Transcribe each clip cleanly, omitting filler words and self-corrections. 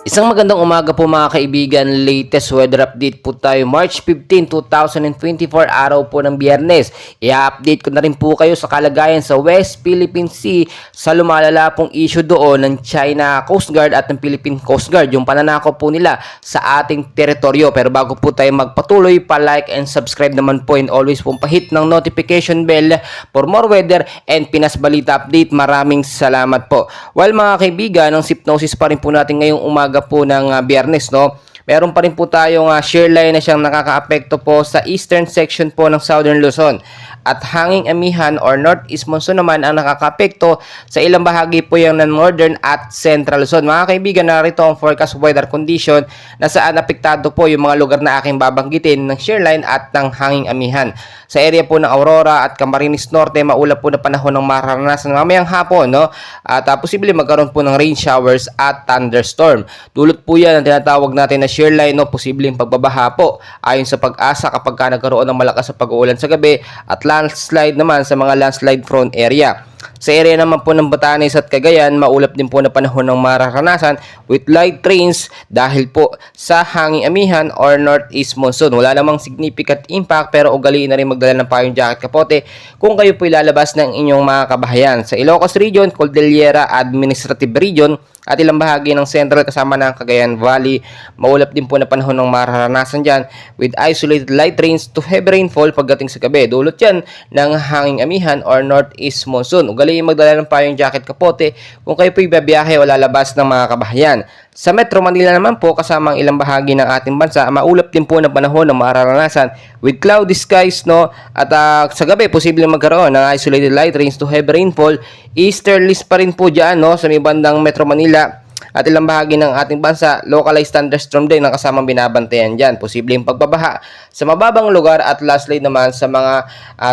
Isang magandang umaga po mga kaibigan, latest weather update po tayo March 15, 2024, araw po ng Biyernes. I-update ko na rin po kayo sa kalagayan sa West Philippine Sea sa lumalala pong issue doon ng China Coast Guard at ng Philippine Coast Guard, yung pananakaw po nila sa ating teritoryo. Pero bago po tayo magpatuloy, pa-like and subscribe naman po and always pong pahit ng notification bell for more weather and Pinas Balita update. Maraming salamat po. Well mga kaibigan, ang hypnosis pa rin po natin ngayong umaga po ng Biyernes, no? Meron pa rin po tayong shear line na siyang nakakaapekto po sa eastern section po ng Southern Luzon. At hanging amihan or northeast monsoon naman ang nakakaapekto sa ilang bahagi po yung northern at central Luzon. Mga kaibigan, narito ang forecast weather condition na saan apektado po yung mga lugar na aking babanggitin ng shear line at ng hanging amihan. Sa area po ng Aurora at Camarines Norte, maulap po na panahon ng mararanasan mamayang hapon, no? At posible magkaroon po ng rain showers at thunderstorm. Dulot po yan ang tinatawag natin na shear line, no? Posibleng pagbabaha po ayon sa pag-asa kapag nagkaroon ng malakas sa pag-uulan sa gabi at landslide naman sa mga landslide prone area. Sa area naman po ng Batanes at Cagayan, maulap din po na panahon ng mararanasan with light rains dahil po sa hanging amihan or northeast monsoon. Wala namang significant impact pero ugaliin na rin magdala ng payong jacket kapote kung kayo po ilalabas ng inyong mga kabahayan. Sa Ilocos Region, Cordillera Administrative Region at ilang bahagi ng Central kasama ng Cagayan Valley, maulap din po na panahon ng mararanasan dyan with isolated light rains to heavy rainfall pagdating sa gabi. Dulot yan ng hanging amihan or northeast monsoon. Ugaliin magdala ng payong jacket kapote kung kayo po ibiyahe o lalabas ng mga kabahayan. Sa Metro Manila naman po, kasama ang ilang bahagi ng ating bansa, maulap din po ng panahon ng mararanasan with cloudy skies, no? At sa gabi, posibleng magkaroon ng isolated light rains to heavy rainfall. Easterlies pa rin po dyan, no? Sa may bandang Metro Manila at ilang bahagi ng ating bansa, localized thunderstorm din ang kasamang binabantayan dyan. Posibleng pagbabaha sa mababang lugar at landslide naman sa mga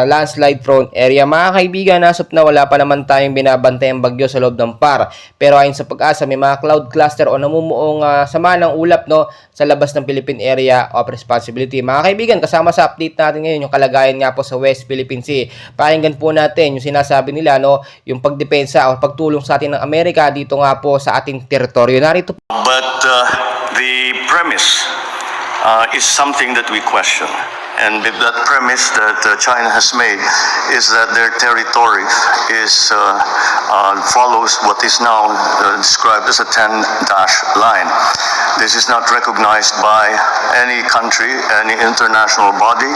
landslide prone area. Mga kaibigan, nasop na wala pa naman tayong binabantayang bagyo sa loob ng PAR. Pero ayon sa pag-asa, may mga cloud cluster o namumuong sama ng ulap, no, sa labas ng Philippine Area of Responsibility. Mga kaibigan, kasama sa update natin ngayon yung kalagayan nga po sa West Philippine Sea. Pakinggan po natin yung sinasabi nila, no, yung pagdepensa o pagtulong sa atin ng Amerika dito nga po sa ating teritoryo. Narito po. But the premise is something that we question. And that premise that China has made is that their territory follows what is now described as a 10-dash line. This is not recognized by any country, any international body,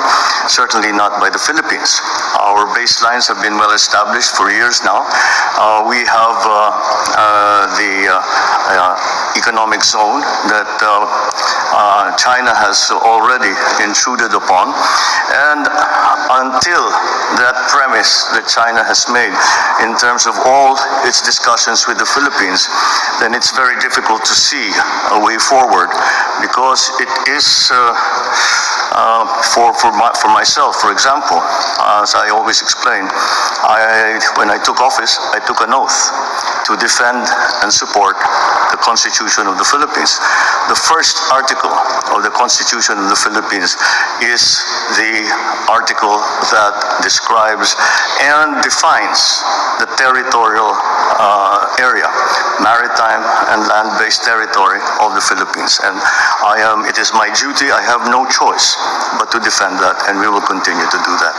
certainly not by the Philippines. Our baselines have been well established for years now. We have the economic zone that China has already intruded upon. And until that premise that China has made in terms of all its discussions with the Philippines, then it's very difficult to see a way forward, because it is for myself, for example, as I always explain, when I took office, I took an oath to defend and support the Constitution of the Philippines. The first article of the Constitution of the Philippines is the article that describes and defines the territorial area, maritime and land-based territory of the Philippines. And it is my duty, I have no choice but to defend that, and we will continue to do that.